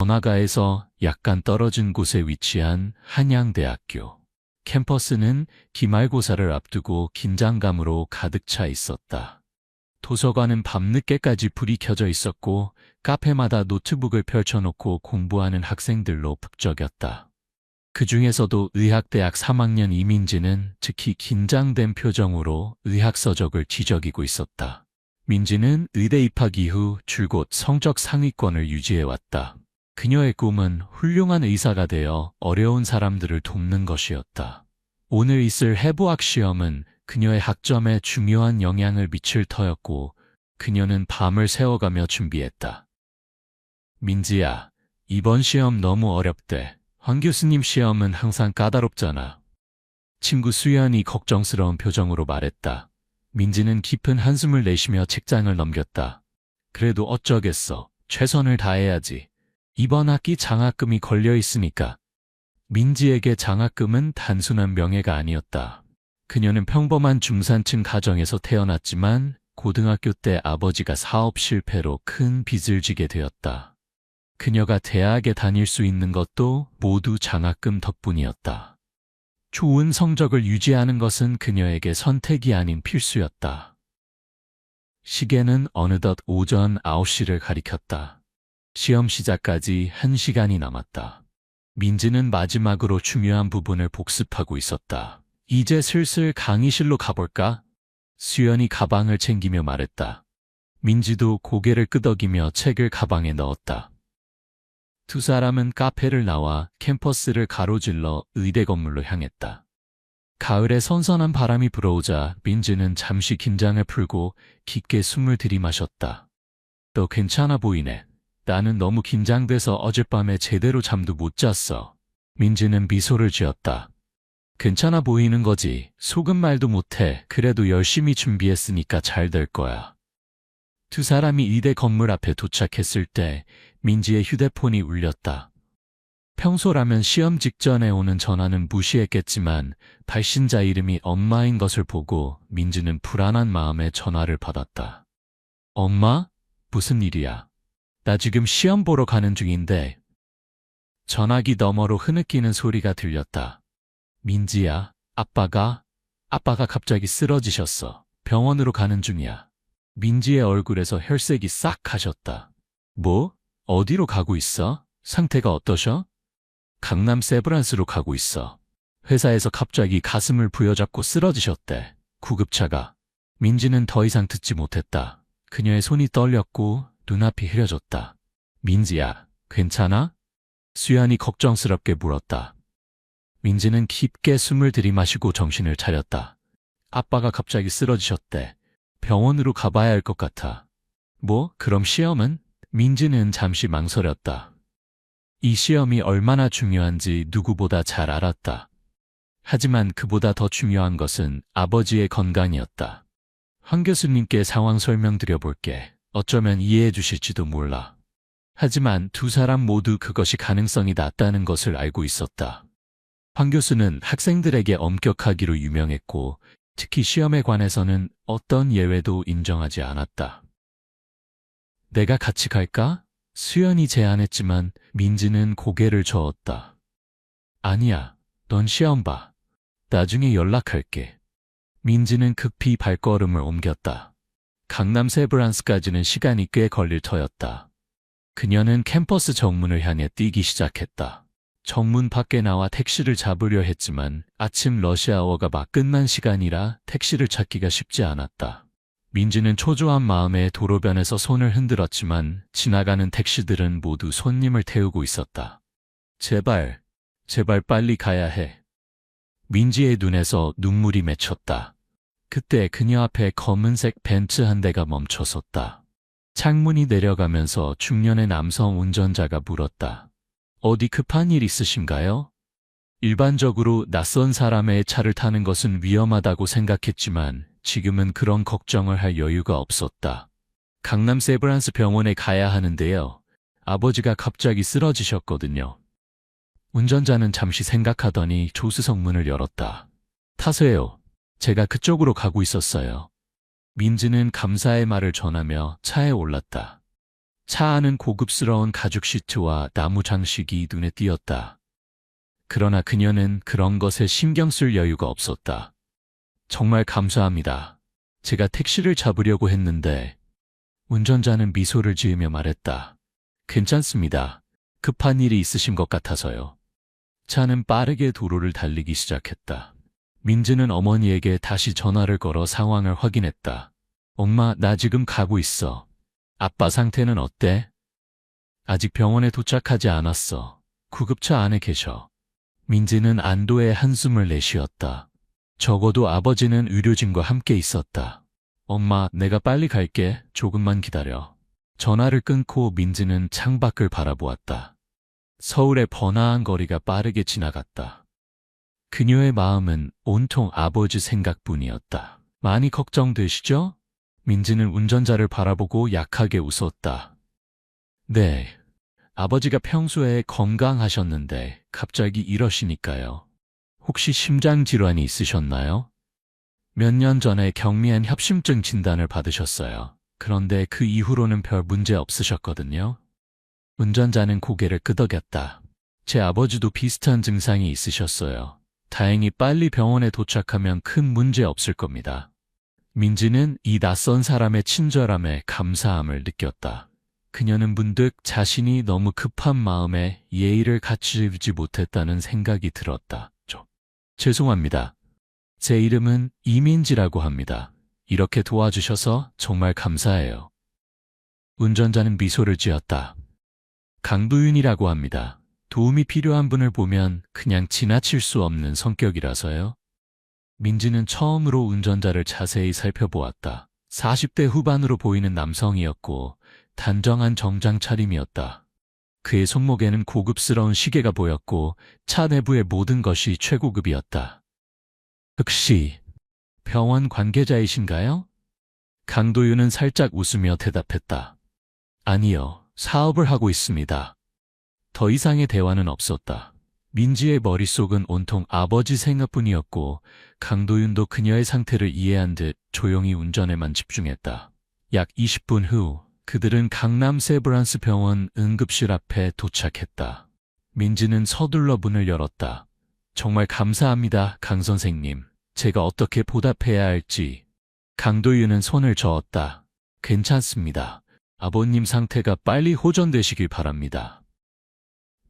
번화가에서 약간 떨어진 곳에 위치한 한양대학교. 캠퍼스는 기말고사를 앞두고 긴장감으로 가득 차 있었다. 도서관은 밤늦게까지 불이 켜져 있었고 카페마다 노트북을 펼쳐놓고 공부하는 학생들로 북적였다. 그 중에서도 의학대학 3학년 이민지는 특히 긴장된 표정으로 의학서적을 뒤적이고 있었다. 민지는 의대 입학 이후 줄곧 성적 상위권을 유지해왔다. 그녀의 꿈은 훌륭한 의사가 되어 어려운 사람들을 돕는 것이었다. 오늘 있을 해부학 시험은 그녀의 학점에 중요한 영향을 미칠 터였고 그녀는 밤을 새워가며 준비했다. 민지야, 이번 시험 너무 어렵대. 황 교수님 시험은 항상 까다롭잖아. 친구 수연이 걱정스러운 표정으로 말했다. 민지는 깊은 한숨을 내쉬며 책장을 넘겼다. 그래도 어쩌겠어. 최선을 다해야지. 이번 학기 장학금이 걸려 있으니까. 민지에게 장학금은 단순한 명예가 아니었다. 그녀는 평범한 중산층 가정에서 태어났지만 고등학교 때 아버지가 사업 실패로 큰 빚을 지게 되었다. 그녀가 대학에 다닐 수 있는 것도 모두 장학금 덕분이었다. 좋은 성적을 유지하는 것은 그녀에게 선택이 아닌 필수였다. 시계는 어느덧 오전 9시를 가리켰다. 시험 시작까지 1시간이 남았다. 민지는 마지막으로 중요한 부분을 복습하고 있었다. 이제 슬슬 강의실로 가볼까? 수연이 가방을 챙기며 말했다. 민지도 고개를 끄덕이며 책을 가방에 넣었다. 두 사람은 카페를 나와 캠퍼스를 가로질러 의대 건물로 향했다. 가을에 선선한 바람이 불어오자 민지는 잠시 긴장을 풀고 깊게 숨을 들이마셨다. 너 괜찮아 보이네. 나는 너무 긴장돼서 어젯밤에 제대로 잠도 못 잤어. 민지는 미소를 지었다. 괜찮아 보이는 거지. 속은 말도 못해. 그래도 열심히 준비했으니까 잘 될 거야. 두 사람이 의대 건물 앞에 도착했을 때 민지의 휴대폰이 울렸다. 평소라면 시험 직전에 오는 전화는 무시했겠지만 발신자 이름이 엄마인 것을 보고 민지는 불안한 마음에 전화를 받았다. 엄마? 무슨 일이야? 나 지금 시험 보러 가는 중인데. 전화기 너머로 흐느끼는 소리가 들렸다. 민지야, 아빠가 갑자기 쓰러지셨어. 병원으로 가는 중이야. 민지의 얼굴에서 혈색이 싹 가셨다. 뭐? 어디로 가고 있어? 상태가 어떠셔? 강남 세브란스로 가고 있어. 회사에서 갑자기 가슴을 부여잡고 쓰러지셨대. 구급차가. 민지는 더 이상 듣지 못했다. 그녀의 손이 떨렸고 눈앞이 흐려졌다. 민지야, 괜찮아? 수연이 걱정스럽게 물었다. 민지는 깊게 숨을 들이마시고 정신을 차렸다. 아빠가 갑자기 쓰러지셨대. 병원으로 가봐야 할 것 같아. 뭐, 그럼 시험은? 민지는 잠시 망설였다. 이 시험이 얼마나 중요한지 누구보다 잘 알았다. 하지만 그보다 더 중요한 것은 아버지의 건강이었다. 황 교수님께 상황 설명드려볼게. 어쩌면 이해해 주실지도 몰라. 하지만 두 사람 모두 그것이 가능성이 낮다는 것을 알고 있었다. 황 교수는 학생들에게 엄격하기로 유명했고 특히 시험에 관해서는 어떤 예외도 인정하지 않았다. 내가 같이 갈까? 수연이 제안했지만 민지는 고개를 저었다. 아니야, 넌 시험 봐. 나중에 연락할게. 민지는 급히 발걸음을 옮겼다. 강남 세브란스까지는 시간이 꽤 걸릴 터였다. 그녀는 캠퍼스 정문을 향해 뛰기 시작했다. 정문 밖에 나와 택시를 잡으려 했지만 아침 러시아워가 막 끝난 시간이라 택시를 찾기가 쉽지 않았다. 민지는 초조한 마음에 도로변에서 손을 흔들었지만 지나가는 택시들은 모두 손님을 태우고 있었다. 제발 빨리 가야 해. 민지의 눈에서 눈물이 맺혔다. 그때 그녀 앞에 검은색 벤츠 한 대가 멈춰섰다. 창문이 내려가면서 중년의 남성 운전자가 물었다. 어디 급한 일 있으신가요? 일반적으로 낯선 사람의 차를 타는 것은 위험하다고 생각했지만 지금은 그런 걱정을 할 여유가 없었다. 강남 세브란스 병원에 가야 하는데요. 아버지가 갑자기 쓰러지셨거든요. 운전자는 잠시 생각하더니 조수석 문을 열었다. 타세요. 제가 그쪽으로 가고 있었어요. 민지는 감사의 말을 전하며 차에 올랐다. 차 안은 고급스러운 가죽 시트와 나무 장식이 눈에 띄었다. 그러나 그녀는 그런 것에 신경 쓸 여유가 없었다. 정말 감사합니다. 제가 택시를 잡으려고 했는데 운전자는 미소를 지으며 말했다. 괜찮습니다. 급한 일이 있으신 것 같아서요. 차는 빠르게 도로를 달리기 시작했다. 민지는 어머니에게 다시 전화를 걸어 상황을 확인했다. 엄마, 나 지금 가고 있어. 아빠 상태는 어때? 아직 병원에 도착하지 않았어. 구급차 안에 계셔. 민지는 안도의 한숨을 내쉬었다. 적어도 아버지는 의료진과 함께 있었다. 엄마, 내가 빨리 갈게. 조금만 기다려. 전화를 끊고 민지는 창밖을 바라보았다. 서울의 번화한 거리가 빠르게 지나갔다. 그녀의 마음은 온통 아버지 생각뿐이었다. 많이 걱정되시죠? 민지는 운전자를 바라보고 약하게 웃었다. 네, 아버지가 평소에 건강하셨는데 갑자기 이러시니까요. 혹시 심장질환이 있으셨나요? 몇 년 전에 경미한 협심증 진단을 받으셨어요. 그런데 그 이후로는 별 문제 없으셨거든요. 운전자는 고개를 끄덕였다. 제 아버지도 비슷한 증상이 있으셨어요. 다행히 빨리 병원에 도착하면 큰 문제 없을 겁니다. 민지는 이 낯선 사람의 친절함에 감사함을 느꼈다. 그녀는 문득 자신이 너무 급한 마음에 예의를 갖추지 못했다는 생각이 들었다. 죄송합니다. 제 이름은 이민지라고 합니다. 이렇게 도와주셔서 정말 감사해요. 운전자는 미소를 지었다. 강도윤이라고 합니다. 도움이 필요한 분을 보면 그냥 지나칠 수 없는 성격이라서요. 민지는 처음으로 운전자를 자세히 살펴보았다. 40대 후반으로 보이는 남성이었고 단정한 정장 차림이었다. 그의 손목에는 고급스러운 시계가 보였고 차 내부의 모든 것이 최고급이었다. 혹시 병원 관계자이신가요? 강도윤은 살짝 웃으며 대답했다. 아니요, 사업을 하고 있습니다. 더 이상의 대화는 없었다. 민지의 머릿속은 온통 아버지 생각뿐이었고 강도윤도 그녀의 상태를 이해한 듯 조용히 운전에만 집중했다. 약 20분 후 그들은 강남 세브란스 병원 응급실 앞에 도착했다. 민지는 서둘러 문을 열었다. 정말 감사합니다, 강 선생님. 제가 어떻게 보답해야 할지. 강도윤은 손을 저었다. 괜찮습니다. 아버님 상태가 빨리 호전되시길 바랍니다.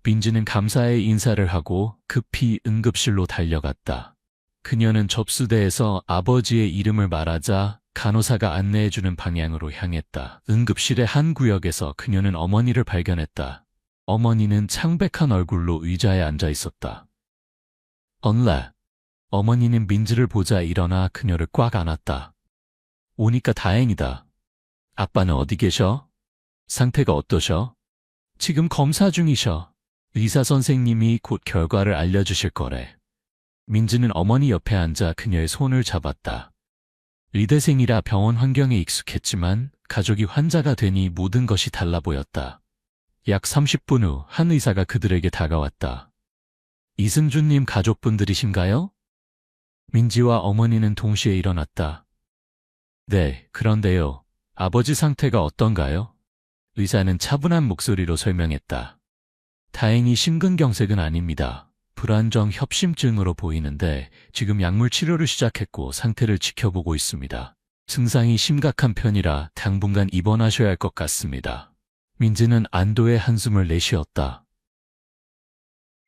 민지는 감사의 인사를 하고 급히 응급실로 달려갔다. 그녀는 접수대에서 아버지의 이름을 말하자 간호사가 안내해주는 방향으로 향했다. 응급실의 한 구역에서 그녀는 어머니를 발견했다. 어머니는 창백한 얼굴로 의자에 앉아 있었다. 언라. 어머니는 민지를 보자 일어나 그녀를 꽉 안았다. 오니까 다행이다. 아빠는 어디 계셔? 상태가 어떠셔? 지금 검사 중이셔. 의사 선생님이 곧 결과를 알려주실 거래. 민지는 어머니 옆에 앉아 그녀의 손을 잡았다. 의대생이라 병원 환경에 익숙했지만 가족이 환자가 되니 모든 것이 달라 보였다. 약 30분 후 한 의사가 그들에게 다가왔다. 이승준님 가족분들이신가요? 민지와 어머니는 동시에 일어났다. 네, 그런데요. 아버지 상태가 어떤가요? 의사는 차분한 목소리로 설명했다. 다행히 심근경색은 아닙니다. 불안정 협심증으로 보이는데 지금 약물 치료를 시작했고 상태를 지켜보고 있습니다. 증상이 심각한 편이라 당분간 입원하셔야 할 것 같습니다. 민지는 안도의 한숨을 내쉬었다.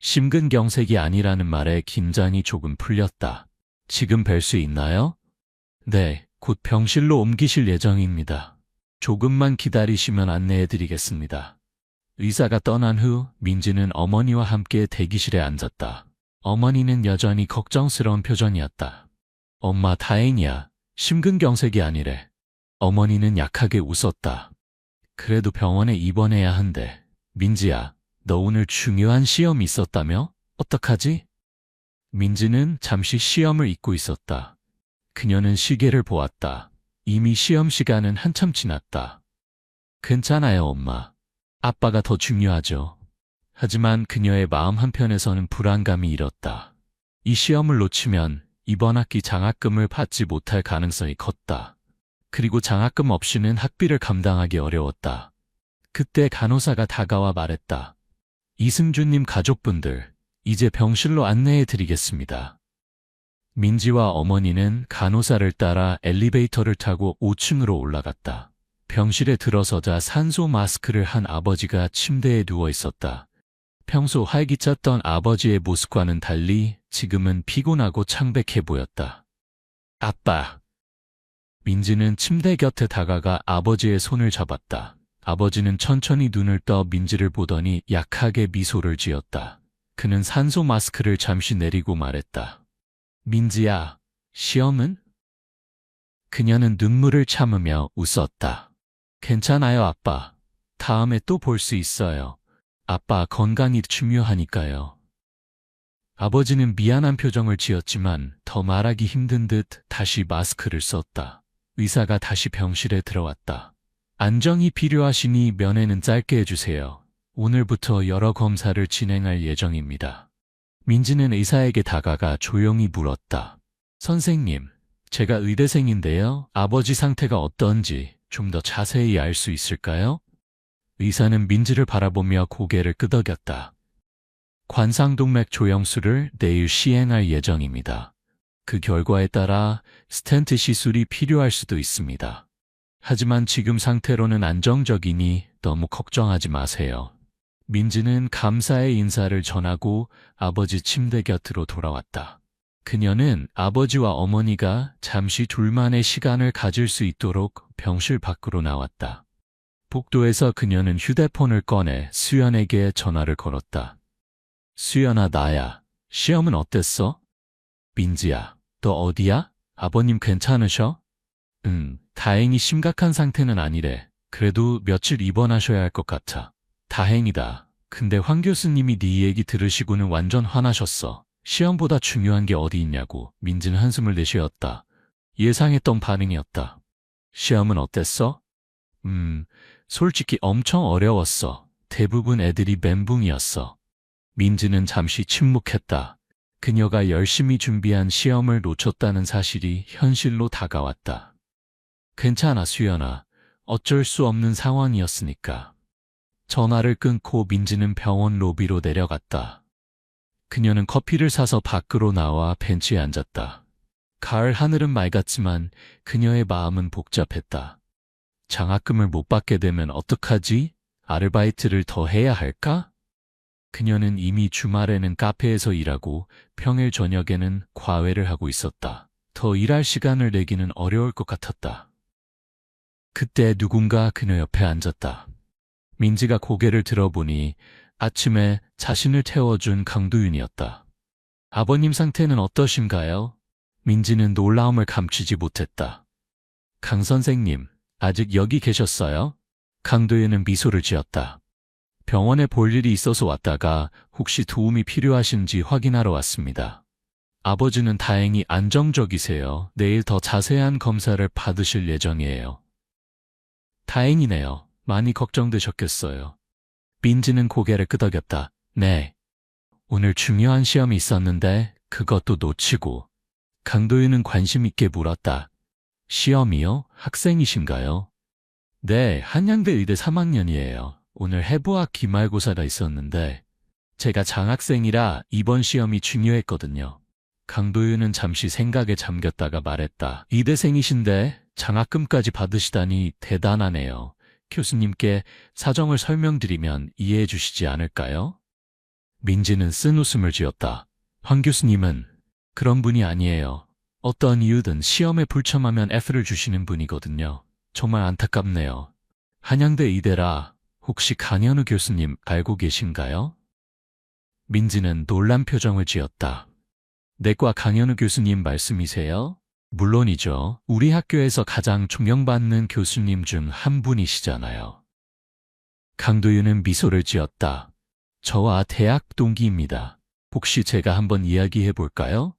심근경색이 아니라는 말에 긴장이 조금 풀렸다. 지금 뵐 수 있나요? 네, 곧 병실로 옮기실 예정입니다. 조금만 기다리시면 안내해드리겠습니다. 의사가 떠난 후 민지는 어머니와 함께 대기실에 앉았다. 어머니는 여전히 걱정스러운 표정이었다. 엄마, 다행이야. 심근경색이 아니래. 어머니는 약하게 웃었다. 그래도 병원에 입원해야 한대. 민지야, 너 오늘 중요한 시험이 있었다며? 어떡하지? 민지는 잠시 시험을 잊고 있었다. 그녀는 시계를 보았다. 이미 시험 시간은 한참 지났다. 괜찮아요, 엄마. 아빠가 더 중요하죠. 하지만 그녀의 마음 한편에서는 불안감이 일었다. 이 시험을 놓치면 이번 학기 장학금을 받지 못할 가능성이 컸다. 그리고 장학금 없이는 학비를 감당하기 어려웠다. 그때 간호사가 다가와 말했다. 이승준님 가족분들, 이제 병실로 안내해 드리겠습니다. 민지와 어머니는 간호사를 따라 엘리베이터를 타고 5층으로 올라갔다. 병실에 들어서자 산소 마스크를 한 아버지가 침대에 누워 있었다. 평소 활기찼던 아버지의 모습과는 달리 지금은 피곤하고 창백해 보였다. 아빠. 민지는 침대 곁에 다가가 아버지의 손을 잡았다. 아버지는 천천히 눈을 떠 민지를 보더니 약하게 미소를 지었다. 그는 산소 마스크를 잠시 내리고 말했다. 민지야, 시험은? 그녀는 눈물을 참으며 웃었다. 괜찮아요, 아빠. 다음에 또 볼 수 있어요. 아빠 건강이 중요하니까요. 아버지는 미안한 표정을 지었지만 더 말하기 힘든 듯 다시 마스크를 썼다. 의사가 다시 병실에 들어왔다. 안정이 필요하시니 면회는 짧게 해주세요. 오늘부터 여러 검사를 진행할 예정입니다. 민지는 의사에게 다가가 조용히 물었다. 선생님, 제가 의대생인데요. 아버지 상태가 어떤지 좀 더 자세히 알 수 있을까요? 의사는 민지를 바라보며 고개를 끄덕였다. 관상동맥 조영술을 내일 시행할 예정입니다. 그 결과에 따라 스텐트 시술이 필요할 수도 있습니다. 하지만 지금 상태로는 안정적이니 너무 걱정하지 마세요. 민지는 감사의 인사를 전하고 아버지 침대 곁으로 돌아왔다. 그녀는 아버지와 어머니가 잠시 둘만의 시간을 가질 수 있도록 병실 밖으로 나왔다. 복도에서 그녀는 휴대폰을 꺼내 수연에게 전화를 걸었다. 수연아, 나야. 시험은 어땠어? 민지야, 너 어디야? 아버님 괜찮으셔? 응, 다행히 심각한 상태는 아니래. 그래도 며칠 입원하셔야 할 것 같아. 다행이다. 근데 황 교수님이 네 얘기 들으시고는 완전 화나셨어. 시험보다 중요한 게 어디 있냐고. 민지는 한숨을 내쉬었다. 예상했던 반응이었다. 시험은 어땠어? 솔직히 엄청 어려웠어. 대부분 애들이 멘붕이었어. 민지는 잠시 침묵했다. 그녀가 열심히 준비한 시험을 놓쳤다는 사실이 현실로 다가왔다. 괜찮아, 수연아. 어쩔 수 없는 상황이었으니까. 전화를 끊고 민지는 병원 로비로 내려갔다. 그녀는 커피를 사서 밖으로 나와 벤치에 앉았다. 가을 하늘은 맑았지만 그녀의 마음은 복잡했다. 장학금을 못 받게 되면 어떡하지? 아르바이트를 더 해야 할까? 그녀는 이미 주말에는 카페에서 일하고 평일 저녁에는 과외를 하고 있었다. 더 일할 시간을 내기는 어려울 것 같았다. 그때 누군가 그녀 옆에 앉았다. 민지가 고개를 들어보니 아침에 자신을 태워준 강도윤이었다. 아버님 상태는 어떠신가요? 민지는 놀라움을 감추지 못했다. 강 선생님, 아직 여기 계셨어요? 강도윤은 미소를 지었다. 병원에 볼 일이 있어서 왔다가 혹시 도움이 필요하신지 확인하러 왔습니다. 아버지는 다행히 안정적이세요. 내일 더 자세한 검사를 받으실 예정이에요. 다행이네요. 많이 걱정되셨겠어요. 민지는 고개를 끄덕였다. 네. 오늘 중요한 시험이 있었는데 그것도 놓치고. 강도윤은 관심 있게 물었다. 시험이요? 학생이신가요? 네, 한양대 의대 3학년이에요. 오늘 해부학 기말고사가 있었는데 제가 장학생이라 이번 시험이 중요했거든요. 강도윤은 잠시 생각에 잠겼다가 말했다. 의대생이신데 장학금까지 받으시다니 대단하네요. 교수님께 사정을 설명드리면 이해해 주시지 않을까요? 민지는 쓴 웃음을 지었다. 황 교수님은 그런 분이 아니에요. 어떤 이유든 시험에 불참하면 F를 주시는 분이거든요. 정말 안타깝네요. 한양대 의대라 혹시 강현우 교수님 알고 계신가요? 민지는 놀란 표정을 지었다. 내과 강현우 교수님 말씀이세요? 물론이죠. 우리 학교에서 가장 존경받는 교수님 중 한 분이시잖아요. 강도윤은 미소를 지었다. 저와 대학 동기입니다. 혹시 제가 한번 이야기해 볼까요?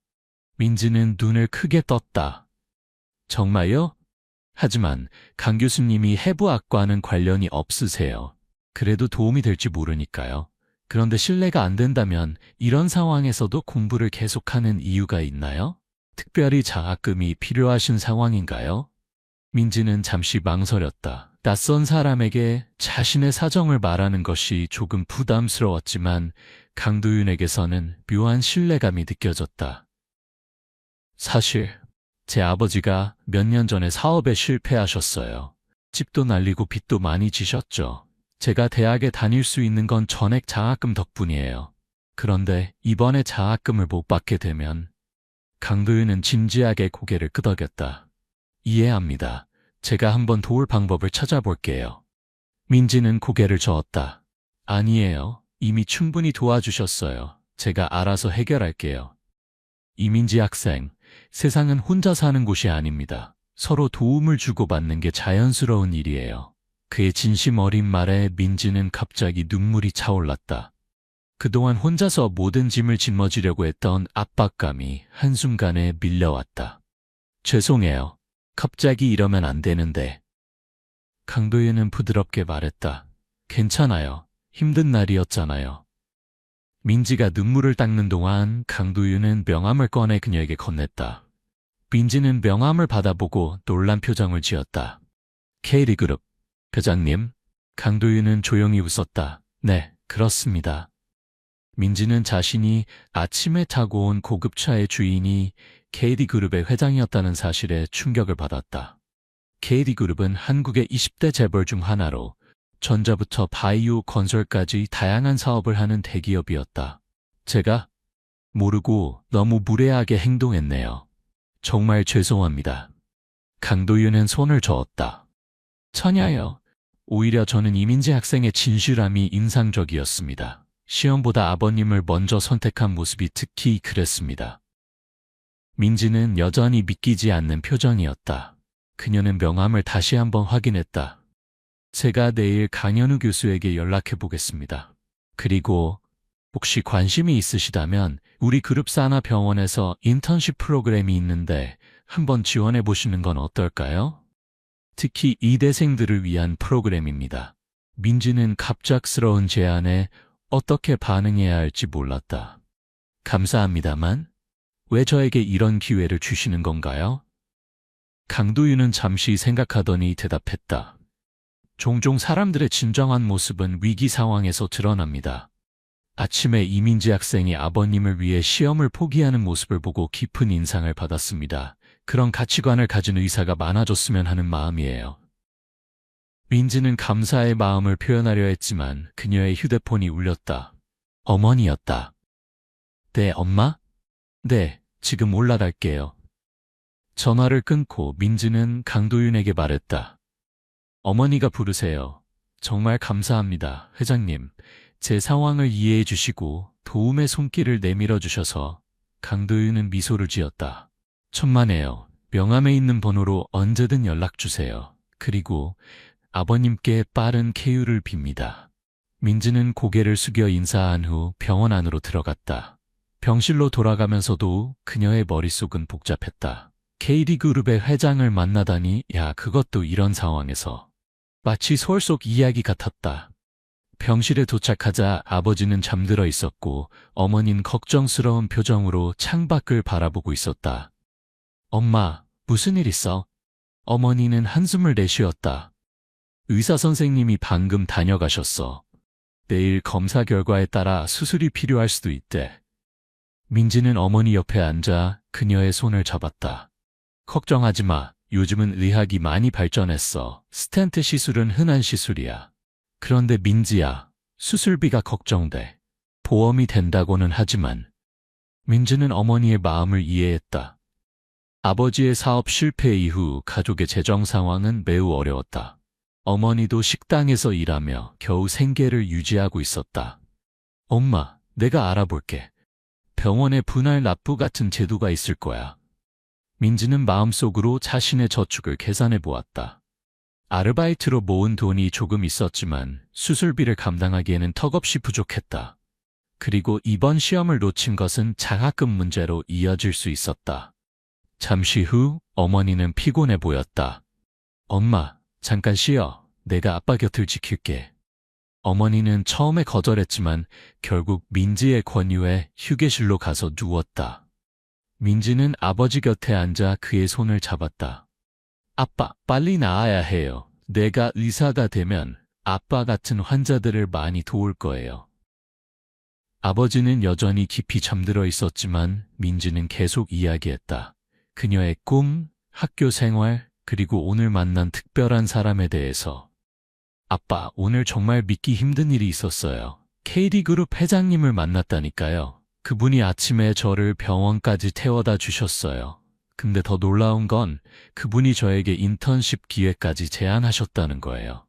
민지는 눈을 크게 떴다. 정말요? 하지만 강 교수님이 해부학과는 관련이 없으세요. 그래도 도움이 될지 모르니까요. 그런데 신뢰가 안 된다면 이런 상황에서도 공부를 계속하는 이유가 있나요? 특별히 장학금이 필요하신 상황인가요? 민지는 잠시 망설였다. 낯선 사람에게 자신의 사정을 말하는 것이 조금 부담스러웠지만 강도윤에게서는 묘한 신뢰감이 느껴졌다. 사실 제 아버지가 몇 년 전에 사업에 실패하셨어요. 집도 날리고 빚도 많이 지셨죠. 제가 대학에 다닐 수 있는 건 전액 장학금 덕분이에요. 그런데 이번에 장학금을 못 받게 되면 강도윤은 진지하게 고개를 끄덕였다. 이해합니다. 제가 한번 도울 방법을 찾아볼게요. 민지는 고개를 저었다. 아니에요. 이미 충분히 도와주셨어요. 제가 알아서 해결할게요. 이민지 학생, 세상은 혼자 사는 곳이 아닙니다. 서로 도움을 주고받는 게 자연스러운 일이에요. 그의 진심 어린 말에 민지는 갑자기 눈물이 차올랐다. 그동안 혼자서 모든 짐을 짊어지려고 했던 압박감이 한순간에 밀려왔다. 죄송해요. 갑자기 이러면 안 되는데. 강도윤은 부드럽게 말했다. 괜찮아요. 힘든 날이었잖아요. 민지가 눈물을 닦는 동안 강도윤은 명함을 꺼내 그녀에게 건넸다. 민지는 명함을 받아보고 놀란 표정을 지었다. KD그룹 회장님. 강도윤은 조용히 웃었다. 네, 그렇습니다. 민지는 자신이 아침에 타고 온 고급차의 주인이 KD그룹의 회장이었다는 사실에 충격을 받았다. KD그룹은 한국의 20대 재벌 중 하나로 전자부터 바이오 건설까지 다양한 사업을 하는 대기업이었다. 제가 모르고 너무 무례하게 행동했네요. 정말 죄송합니다. 강도윤은 손을 저었다. 전혀요. 오히려 저는 이민지 학생의 진실함이 인상적이었습니다. 시험보다 아버님을 먼저 선택한 모습이 특히 그랬습니다. 민지는 여전히 믿기지 않는 표정이었다. 그녀는 명함을 다시 한번 확인했다. 제가 내일 강현우 교수에게 연락해 보겠습니다. 그리고 혹시 관심이 있으시다면 우리 그룹 산하병원에서 인턴십 프로그램이 있는데 한번 지원해 보시는 건 어떨까요? 특히 이대생들을 위한 프로그램입니다. 민지는 갑작스러운 제안에 어떻게 반응해야 할지 몰랐다. 감사합니다만 왜 저에게 이런 기회를 주시는 건가요? 강도윤은 잠시 생각하더니 대답했다. 종종 사람들의 진정한 모습은 위기 상황에서 드러납니다. 아침에 이민지 학생이 아버님을 위해 시험을 포기하는 모습을 보고 깊은 인상을 받았습니다. 그런 가치관을 가진 의사가 많아졌으면 하는 마음이에요. 민지는 감사의 마음을 표현하려 했지만 그녀의 휴대폰이 울렸다. 어머니였다. 네, 엄마? 네, 지금 올라갈게요. 전화를 끊고 민지는 강도윤에게 말했다. 어머니가 부르세요. 정말 감사합니다, 회장님. 제 상황을 이해해 주시고 도움의 손길을 내밀어 주셔서. 강도윤은 미소를 지었다. 천만에요. 명함에 있는 번호로 언제든 연락 주세요. 그리고 아버님께 빠른 쾌유를 빕니다. 민지는 고개를 숙여 인사한 후 병원 안으로 들어갔다. 병실로 돌아가면서도 그녀의 머릿속은 복잡했다. KD그룹의 회장을 만나다니, 그것도 이런 상황에서. 마치 소설 속 이야기 같았다. 병실에 도착하자 아버지는 잠들어 있었고 어머니는 걱정스러운 표정으로 창밖을 바라보고 있었다. 엄마, 무슨 일 있어? 어머니는 한숨을 내쉬었다. 의사 선생님이 방금 다녀가셨어. 내일 검사 결과에 따라 수술이 필요할 수도 있대. 민지는 어머니 옆에 앉아 그녀의 손을 잡았다. 걱정하지 마. 요즘은 의학이 많이 발전했어. 스텐트 시술은 흔한 시술이야. 그런데 민지야, 수술비가 걱정돼. 보험이 된다고는 하지만. 민지는 어머니의 마음을 이해했다. 아버지의 사업 실패 이후 가족의 재정 상황은 매우 어려웠다. 어머니도 식당에서 일하며 겨우 생계를 유지하고 있었다. 엄마, 내가 알아볼게. 병원에 분할 납부 같은 제도가 있을 거야. 민지는 마음속으로 자신의 저축을 계산해 보았다. 아르바이트로 모은 돈이 조금 있었지만 수술비를 감당하기에는 턱없이 부족했다. 그리고 이번 시험을 놓친 것은 장학금 문제로 이어질 수 있었다. 잠시 후 어머니는 피곤해 보였다. 엄마, 잠깐 쉬어. 내가 아빠 곁을 지킬게. 어머니는 처음에 거절했지만 결국 민지의 권유에 휴게실로 가서 누웠다. 민지는 아버지 곁에 앉아 그의 손을 잡았다. 아빠, 빨리 나아야 해요. 내가 의사가 되면 아빠 같은 환자들을 많이 도울 거예요. 아버지는 여전히 깊이 잠들어 있었지만 민지는 계속 이야기했다. 그녀의 꿈, 학교 생활, 그리고 오늘 만난 특별한 사람에 대해서. 아빠, 오늘 정말 믿기 힘든 일이 있었어요. KD그룹 회장님을 만났다니까요. 그분이 아침에 저를 병원까지 태워다 주셨어요. 근데 더 놀라운 건 그분이 저에게 인턴십 기회까지 제안하셨다는 거예요.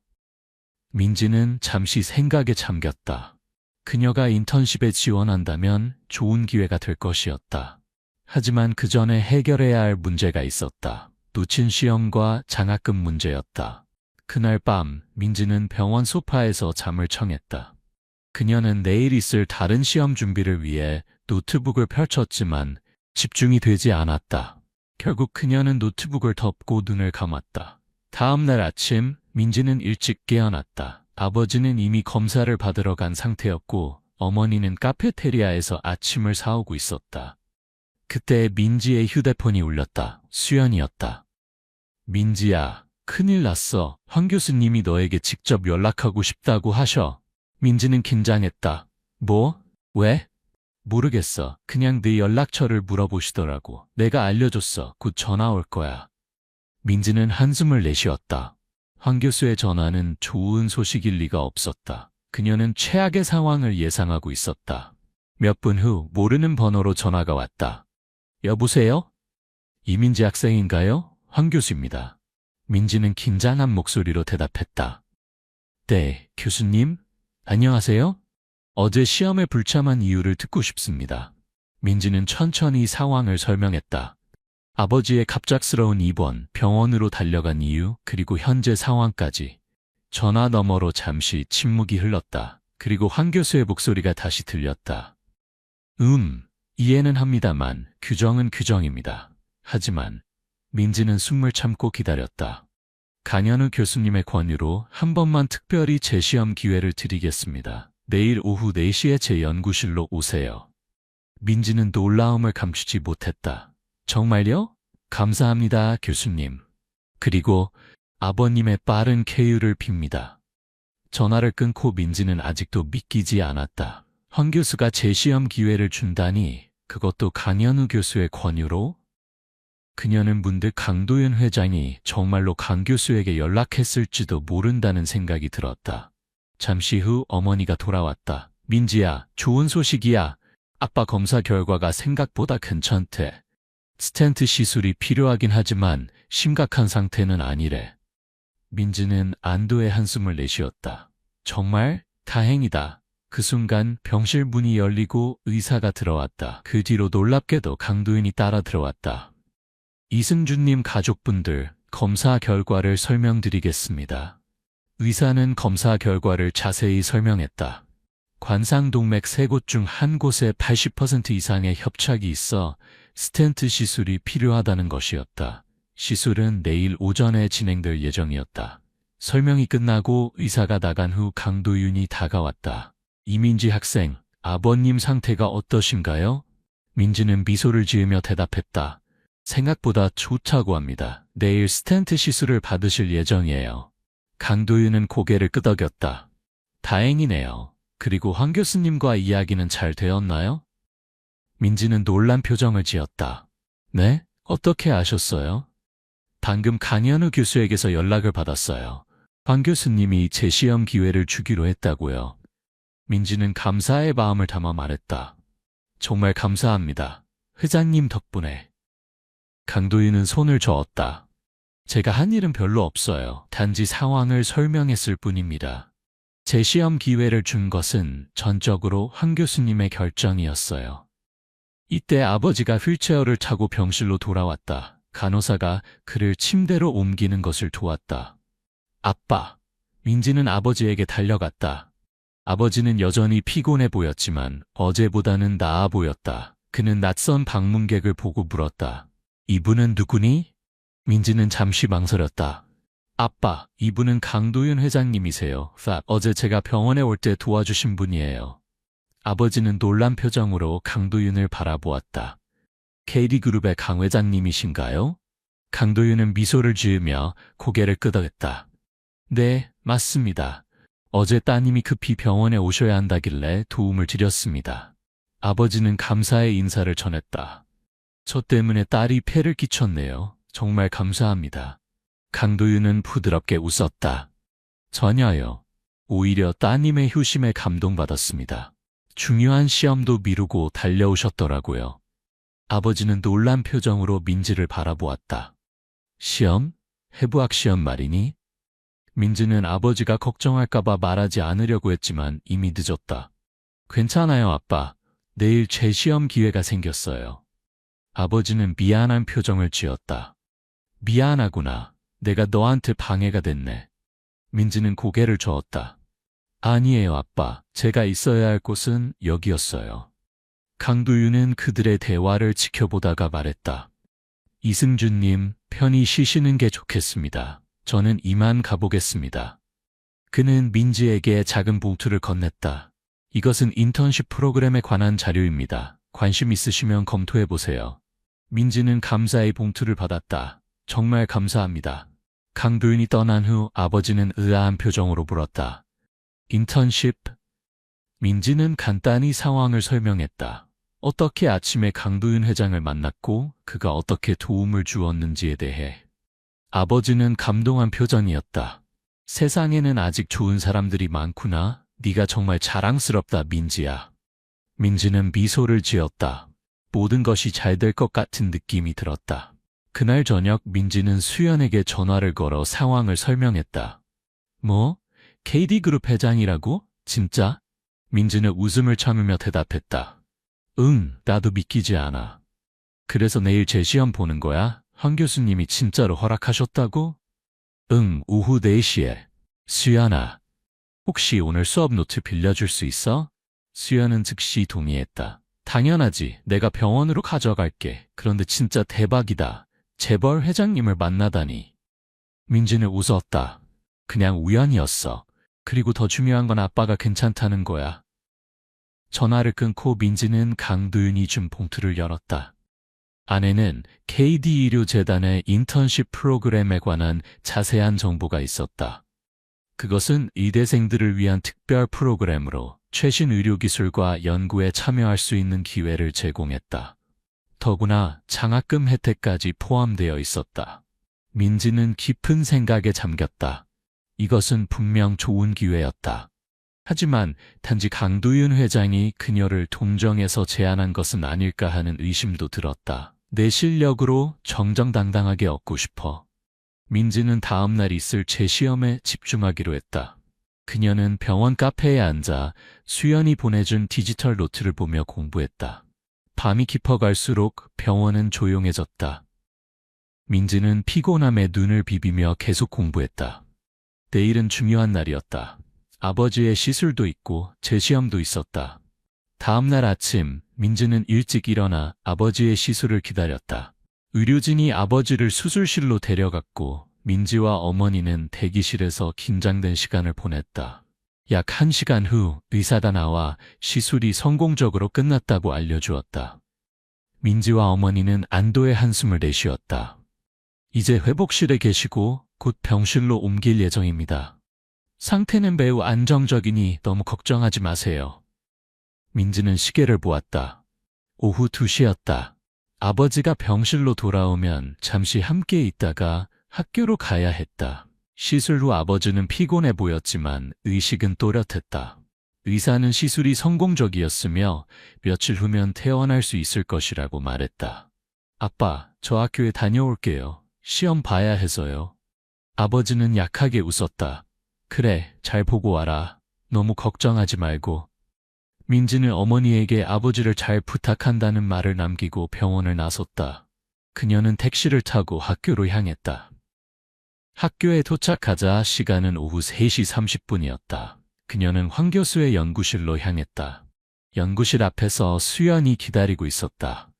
민지는 잠시 생각에 잠겼다. 그녀가 인턴십에 지원한다면 좋은 기회가 될 것이었다. 하지만 그 전에 해결해야 할 문제가 있었다. 놓친 시험과 장학금 문제였다. 그날 밤 민지는 병원 소파에서 잠을 청했다. 그녀는 내일 있을 다른 시험 준비를 위해 노트북을 펼쳤지만 집중이 되지 않았다. 결국 그녀는 노트북을 덮고 눈을 감았다. 다음 날 아침 민지는 일찍 깨어났다. 아버지는 이미 검사를 받으러 간 상태였고 어머니는 카페테리아에서 아침을 사오고 있었다. 그때 민지의 휴대폰이 울렸다. 수연이었다. 민지야, 큰일 났어. 황 교수님이 너에게 직접 연락하고 싶다고 하셔. 민지는 긴장했다. 뭐? 왜? 모르겠어. 그냥 네 연락처를 물어보시더라고. 내가 알려줬어. 곧 전화 올 거야. 민지는 한숨을 내쉬었다. 황 교수의 전화는 좋은 소식일 리가 없었다. 그녀는 최악의 상황을 예상하고 있었다. 몇 분 후 모르는 번호로 전화가 왔다. 여보세요? 이민지 학생인가요? 황 교수입니다. 민지는 긴장한 목소리로 대답했다. 네, 교수님? 안녕하세요? 어제 시험에 불참한 이유를 듣고 싶습니다. 민지는 천천히 상황을 설명했다. 아버지의 갑작스러운 입원, 병원으로 달려간 이유, 그리고 현재 상황까지. 전화 너머로 잠시 침묵이 흘렀다. 그리고 황 교수의 목소리가 다시 들렸다. 이해는 합니다만 규정은 규정입니다. 하지만 민지는 숨을 참고 기다렸다. 강현우 교수님의 권유로 한 번만 특별히 재시험 기회를 드리겠습니다. 내일 오후 4시에 제 연구실로 오세요. 민지는 놀라움을 감추지 못했다. 정말요? 감사합니다, 교수님. 그리고 아버님의 빠른 쾌유를 빕니다. 전화를 끊고 민지는 아직도 믿기지 않았다. 황 교수가 재시험 기회를 준다니, 그것도 강현우 교수의 권유로? 그녀는 문득 강도윤 회장이 정말로 강 교수에게 연락했을지도 모른다는 생각이 들었다. 잠시 후 어머니가 돌아왔다. 민지야, 좋은 소식이야. 아빠 검사 결과가 생각보다 괜찮대. 스텐트 시술이 필요하긴 하지만 심각한 상태는 아니래. 민지는 안도의 한숨을 내쉬었다. 정말 다행이다. 그 순간 병실 문이 열리고 의사가 들어왔다. 그 뒤로 놀랍게도 강도윤이 따라 들어왔다. 이승준님 가족분들, 검사 결과를 설명드리겠습니다. 의사는 검사 결과를 자세히 설명했다. 관상동맥 3곳 중 한 곳에 80% 이상의 협착이 있어 스텐트 시술이 필요하다는 것이었다. 시술은 내일 오전에 진행될 예정이었다. 설명이 끝나고 의사가 나간 후 강도윤이 다가왔다. 이민지 학생, 아버님 상태가 어떠신가요? 민지는 미소를 지으며 대답했다. 생각보다 좋다고 합니다. 내일 스텐트 시술을 받으실 예정이에요. 강도윤은 고개를 끄덕였다. 다행이네요. 그리고 황 교수님과 이야기는 잘 되었나요? 민지는 놀란 표정을 지었다. 네? 어떻게 아셨어요? 방금 강현우 교수에게서 연락을 받았어요. 황 교수님이 재시험 기회를 주기로 했다고요. 민지는 감사의 마음을 담아 말했다. 정말 감사합니다. 회장님 덕분에. 강도윤은 손을 저었다. 제가 한 일은 별로 없어요. 단지 상황을 설명했을 뿐입니다. 재시험 기회를 준 것은 전적으로 황 교수님의 결정이었어요. 이때 아버지가 휠체어를 타고 병실로 돌아왔다. 간호사가 그를 침대로 옮기는 것을 도왔다. 아빠. 민지는 아버지에게 달려갔다. 아버지는 여전히 피곤해 보였지만 어제보다는 나아 보였다. 그는 낯선 방문객을 보고 물었다. 이분은 누구니? 민지는 잠시 망설였다. 아빠, 이분은 강도윤 회장님이세요. 어제 제가 병원에 올 때 도와주신 분이에요. 아버지는 놀란 표정으로 강도윤을 바라보았다. KD그룹의 강 회장님이신가요? 강도윤은 미소를 지으며 고개를 끄덕였다. 네, 맞습니다. 어제 따님이 급히 병원에 오셔야 한다길래 도움을 드렸습니다. 아버지는 감사의 인사를 전했다. 저 때문에 딸이 폐를 끼쳤네요. 정말 감사합니다. 강도윤은 부드럽게 웃었다. 전혀요. 오히려 따님의 효심에 감동받았습니다. 중요한 시험도 미루고 달려오셨더라고요. 아버지는 놀란 표정으로 민지를 바라보았다. 시험? 해부학 시험 말이니? 민지는 아버지가 걱정할까봐 말하지 않으려고 했지만 이미 늦었다. 괜찮아요, 아빠. 내일 재시험 기회가 생겼어요. 아버지는 미안한 표정을 지었다. 미안하구나. 내가 너한테 방해가 됐네. 민지는 고개를 저었다. 아니에요, 아빠. 제가 있어야 할 곳은 여기였어요. 강도윤은 그들의 대화를 지켜보다가 말했다. 이승준님, 편히 쉬시는 게 좋겠습니다. 저는 이만 가보겠습니다. 그는 민지에게 작은 봉투를 건넸다. 이것은 인턴십 프로그램에 관한 자료입니다. 관심 있으시면 검토해보세요. 민지는 감사의 봉투를 받았다. 정말 감사합니다. 강도윤이 떠난 후 아버지는 의아한 표정으로 물었다. 인턴십? 민지는 간단히 상황을 설명했다. 어떻게 아침에 강도윤 회장을 만났고 그가 어떻게 도움을 주었는지에 대해. 아버지는 감동한 표정이었다. 세상에는 아직 좋은 사람들이 많구나. 네가 정말 자랑스럽다, 민지야. 민지는 미소를 지었다. 모든 것이 잘 될 것 같은 느낌이 들었다. 그날 저녁 민지는 수연에게 전화를 걸어 상황을 설명했다. 뭐? KD그룹 회장이라고? 진짜? 민지는 웃음을 참으며 대답했다. 응, 나도 믿기지 않아. 그래서 내일 재시험 보는 거야? 황 교수님이 진짜로 허락하셨다고? 응, 오후 4시에. 수연아, 혹시 오늘 수업 노트 빌려줄 수 있어? 수연은 즉시 동의했다. 당연하지. 내가 병원으로 가져갈게. 그런데 진짜 대박이다. 재벌 회장님을 만나다니. 민지는 웃었다. 그냥 우연이었어. 그리고 더 중요한 건 아빠가 괜찮다는 거야. 전화를 끊고 민지는 강도윤이 준 봉투를 열었다. 안에는 KD의료재단의 인턴십 프로그램에 관한 자세한 정보가 있었다. 그것은 의대생들을 위한 특별 프로그램으로 최신 의료기술과 연구에 참여할 수 있는 기회를 제공했다. 더구나 장학금 혜택까지 포함되어 있었다. 민지는 깊은 생각에 잠겼다. 이것은 분명 좋은 기회였다. 하지만 단지 강도윤 회장이 그녀를 동정해서 제안한 것은 아닐까 하는 의심도 들었다. 내 실력으로 정정당당하게 얻고 싶어. 민지는 다음 날 있을 재시험에 집중하기로 했다. 그녀는 병원 카페에 앉아 수연이 보내준 디지털 노트를 보며 공부했다. 밤이 깊어갈수록 병원은 조용해졌다. 민지는 피곤함에 눈을 비비며 계속 공부했다. 내일은 중요한 날이었다. 아버지의 시술도 있고 재시험도 있었다. 다음 날 아침 민지는 일찍 일어나 아버지의 시술을 기다렸다. 의료진이 아버지를 수술실로 데려갔고 민지와 어머니는 대기실에서 긴장된 시간을 보냈다. 약 1시간 후 의사가 나와 시술이 성공적으로 끝났다고 알려주었다. 민지와 어머니는 안도의 한숨을 내쉬었다. 이제 회복실에 계시고 곧 병실로 옮길 예정입니다. 상태는 매우 안정적이니 너무 걱정하지 마세요. 민지는 시계를 보았다. 오후 2시였다. 아버지가 병실로 돌아오면 잠시 함께 있다가 학교로 가야 했다. 시술 후 아버지는 피곤해 보였지만 의식은 또렷했다. 의사는 시술이 성공적이었으며 며칠 후면 퇴원할 수 있을 것이라고 말했다. 아빠, 저 학교에 다녀올게요. 시험 봐야 해서요. 아버지는 약하게 웃었다. 그래, 잘 보고 와라. 너무 걱정하지 말고. 민지는 어머니에게 아버지를 잘 부탁한다는 말을 남기고 병원을 나섰다. 그녀는 택시를 타고 학교로 향했다. 학교에 도착하자 시간은 오후 3시 30분이었다. 그녀는 황 교수의 연구실로 향했다. 연구실 앞에서 수연이 기다리고 있었다.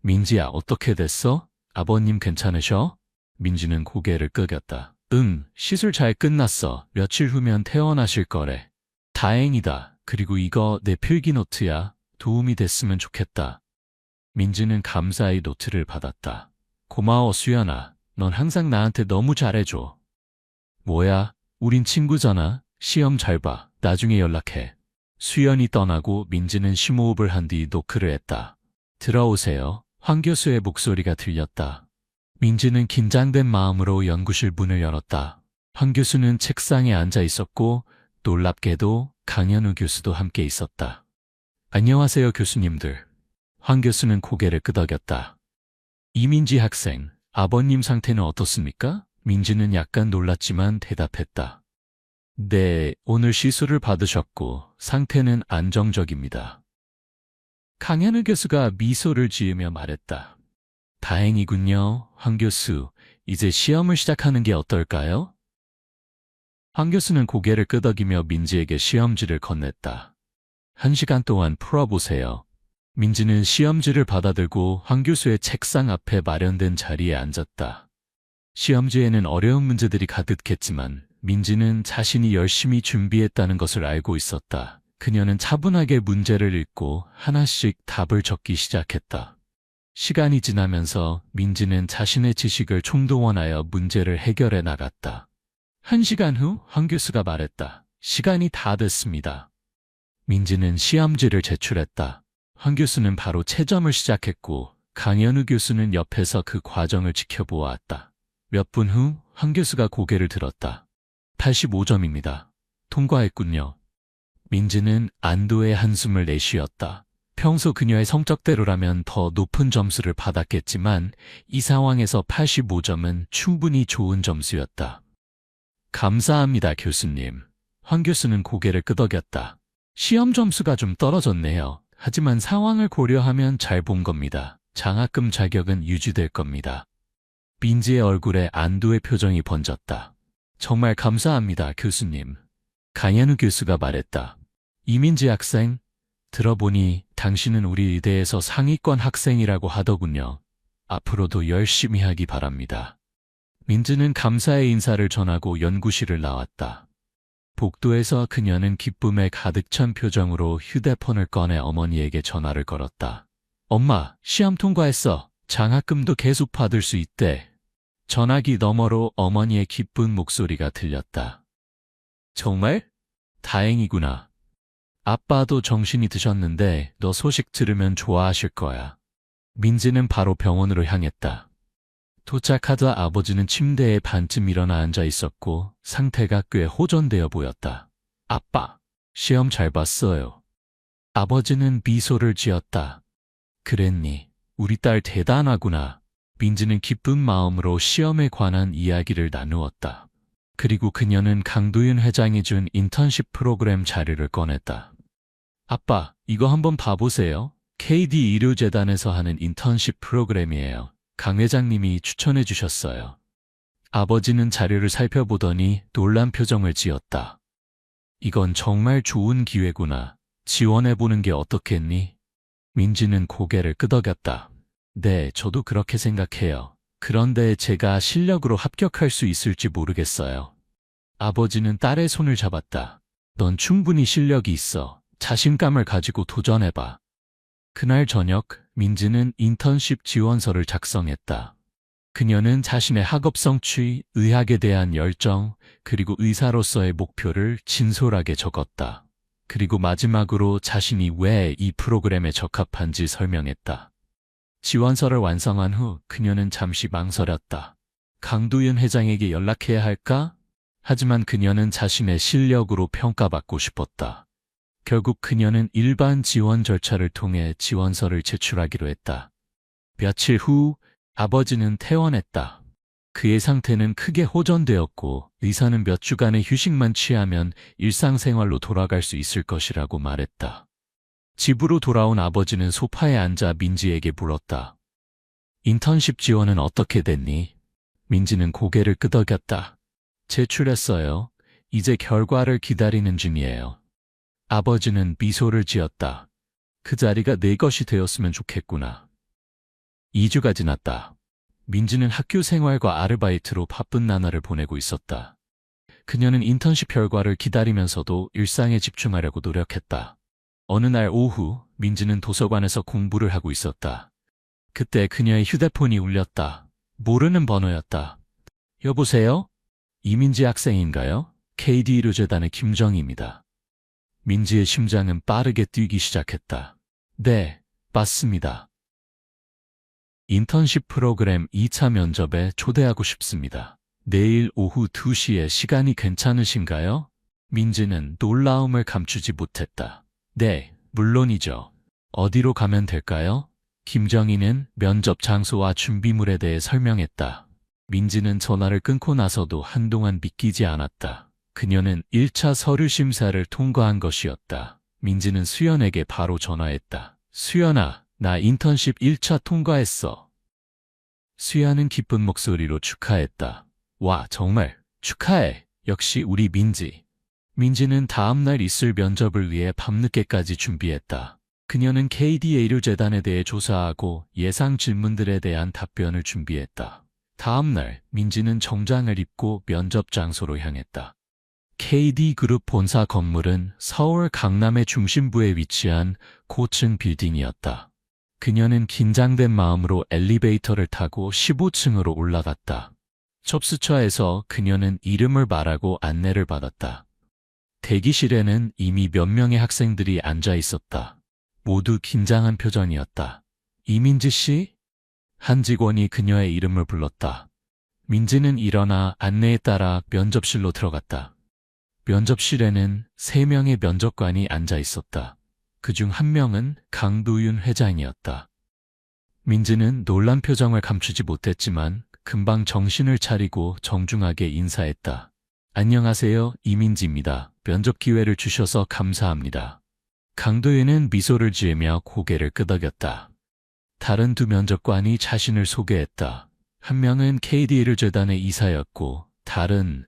민지야, 어떻게 됐어? 아버님 괜찮으셔? 민지는 고개를 끄겼다. 응, 시술 잘 끝났어. 며칠 후면 퇴원하실 거래. 다행이다. 그리고 이거 내 필기 노트야. 도움이 됐으면 좋겠다. 민지는 감사히 노트를 받았다. 고마워, 수연아. 넌 항상 나한테 너무 잘해줘. 뭐야? 우린 친구잖아. 시험 잘 봐. 나중에 연락해. 수연이 떠나고 민지는 심호흡을 한 뒤 노크를 했다. 들어오세요. 황 교수의 목소리가 들렸다. 민지는 긴장된 마음으로 연구실 문을 열었다. 황 교수는 책상에 앉아 있었고 놀랍게도 강현우 교수도 함께 있었다. 안녕하세요, 교수님들. 황 교수는 고개를 끄덕였다. 이민지 학생, 아버님 상태는 어떻습니까? 민지는 약간 놀랐지만 대답했다. 네, 오늘 시술을 받으셨고 상태는 안정적입니다. 강현우 교수가 미소를 지으며 말했다. 다행이군요, 황 교수. 이제 시험을 시작하는 게 어떨까요? 황 교수는 고개를 끄덕이며 민지에게 시험지를 건넸다. 1시간 동안 풀어보세요. 민지는 시험지를 받아들고 황 교수의 책상 앞에 마련된 자리에 앉았다. 시험지에는 어려운 문제들이 가득했지만 민지는 자신이 열심히 준비했다는 것을 알고 있었다. 그녀는 차분하게 문제를 읽고 하나씩 답을 적기 시작했다. 시간이 지나면서 민지는 자신의 지식을 총동원하여 문제를 해결해 나갔다. 1시간 후 황 교수가 말했다. 시간이 다 됐습니다. 민지는 시험지를 제출했다. 황 교수는 바로 채점을 시작했고 강현우 교수는 옆에서 그 과정을 지켜보았다. 몇 분 후 황 교수가 고개를 들었다. 85점입니다. 통과했군요. 민지는 안도의 한숨을 내쉬었다. 평소 그녀의 성적대로라면 더 높은 점수를 받았겠지만 이 상황에서 85점은 충분히 좋은 점수였다. 감사합니다, 교수님. 황 교수는 고개를 끄덕였다. 시험 점수가 좀 떨어졌네요. 하지만 상황을 고려하면 잘 본 겁니다. 장학금 자격은 유지될 겁니다. 민지의 얼굴에 안도의 표정이 번졌다. 정말 감사합니다, 교수님. 강현우 교수가 말했다. 이민지 학생, 들어보니 당신은 우리 의대에서 상위권 학생이라고 하더군요. 앞으로도 열심히 하기 바랍니다. 민지는 감사의 인사를 전하고 연구실을 나왔다. 복도에서 그녀는 기쁨에 가득 찬 표정으로 휴대폰을 꺼내 어머니에게 전화를 걸었다. 엄마, 시험 통과했어. 장학금도 계속 받을 수 있대. 전화기 너머로 어머니의 기쁜 목소리가 들렸다. 정말? 다행이구나. 아빠도 정신이 드셨는데 너 소식 들으면 좋아하실 거야. 민지는 바로 병원으로 향했다. 도착하자 아버지는 침대에 반쯤 일어나 앉아 있었고 상태가 꽤 호전되어 보였다. 아빠, 시험 잘 봤어요. 아버지는 미소를 지었다. 그랬니? 우리 딸 대단하구나. 민지는 기쁜 마음으로 시험에 관한 이야기를 나누었다. 그리고 그녀는 강도윤 회장이 준 인턴십 프로그램 자료를 꺼냈다. 아빠, 이거 한번 봐보세요. KD 의료재단에서 하는 인턴십 프로그램이에요. 강 회장님이 추천해 주셨어요. 아버지는 자료를 살펴보더니 놀란 표정을 지었다. 이건 정말 좋은 기회구나. 지원해보는 게 어떻겠니? 민지는 고개를 끄덕였다. 네, 저도 그렇게 생각해요. 그런데 제가 실력으로 합격할 수 있을지 모르겠어요. 아버지는 딸의 손을 잡았다. 넌 충분히 실력이 있어. 자신감을 가지고 도전해봐. 그날 저녁, 민지는 인턴십 지원서를 작성했다. 그녀는 자신의 학업 성취, 의학에 대한 열정, 그리고 의사로서의 목표를 진솔하게 적었다. 그리고 마지막으로 자신이 왜 이 프로그램에 적합한지 설명했다. 지원서를 완성한 후 그녀는 잠시 망설였다. 강도윤 회장에게 연락해야 할까? 하지만 그녀는 자신의 실력으로 평가받고 싶었다. 결국 그녀는 일반 지원 절차를 통해 지원서를 제출하기로 했다. 며칠 후 아버지는 퇴원했다. 그의 상태는 크게 호전되었고 의사는 몇 주간의 휴식만 취하면 일상생활로 돌아갈 수 있을 것이라고 말했다. 집으로 돌아온 아버지는 소파에 앉아 민지에게 물었다. 인턴십 지원은 어떻게 됐니? 민지는 고개를 끄덕였다. 제출했어요. 이제 결과를 기다리는 중이에요. 아버지는 미소를 지었다. 그 자리가 내 것이 되었으면 좋겠구나. 2주가 지났다. 민지는 학교 생활과 아르바이트로 바쁜 나날을 보내고 있었다. 그녀는 인턴십 결과를 기다리면서도 일상에 집중하려고 노력했다. 어느 날 오후, 민지는 도서관에서 공부를 하고 있었다. 그때 그녀의 휴대폰이 울렸다. 모르는 번호였다. 여보세요? 이민지 학생인가요? KD 의료재단의 김정희입니다. 민지의 심장은 빠르게 뛰기 시작했다. 네, 맞습니다. 인턴십 프로그램 2차 면접에 초대하고 싶습니다. 내일 오후 2시에 시간이 괜찮으신가요? 민지는 놀라움을 감추지 못했다. 네, 물론이죠. 어디로 가면 될까요? 김정희는 면접 장소와 준비물에 대해 설명했다. 민지는 전화를 끊고 나서도 한동안 믿기지 않았다. 그녀는 1차 서류 심사를 통과한 것이었다. 민지는 수연에게 바로 전화했다. 수연아, 나 인턴십 1차 통과했어. 수연은 기쁜 목소리로 축하했다. 와, 정말 축하해. 역시 우리 민지. 민지는 다음날 있을 면접을 위해 밤늦게까지 준비했다. 그녀는 KD 의료재단에 대해 조사하고 예상 질문들에 대한 답변을 준비했다. 다음날 민지는 정장을 입고 면접 장소로 향했다. KD그룹 본사 건물은 서울 강남의 중심부에 위치한 고층 빌딩이었다. 그녀는 긴장된 마음으로 엘리베이터를 타고 15층으로 올라갔다. 접수처에서 그녀는 이름을 말하고 안내를 받았다. 대기실에는 이미 몇 명의 학생들이 앉아 있었다. 모두 긴장한 표정이었다. 이민지 씨? 한 직원이 그녀의 이름을 불렀다. 민지는 일어나 안내에 따라 면접실로 들어갔다. 면접실에는 3명의 면접관이 앉아 있었다. 그중 한 명은 강도윤 회장이었다. 민지는 놀란 표정을 감추지 못했지만 금방 정신을 차리고 정중하게 인사했다. 안녕하세요, 이민지입니다. 면접 기회를 주셔서 감사합니다. 강도윤은 미소를 지으며 고개를 끄덕였다. 다른 2 면접관이 자신을 소개했다. 한 명은 KD 의료재단의 이사였고 다른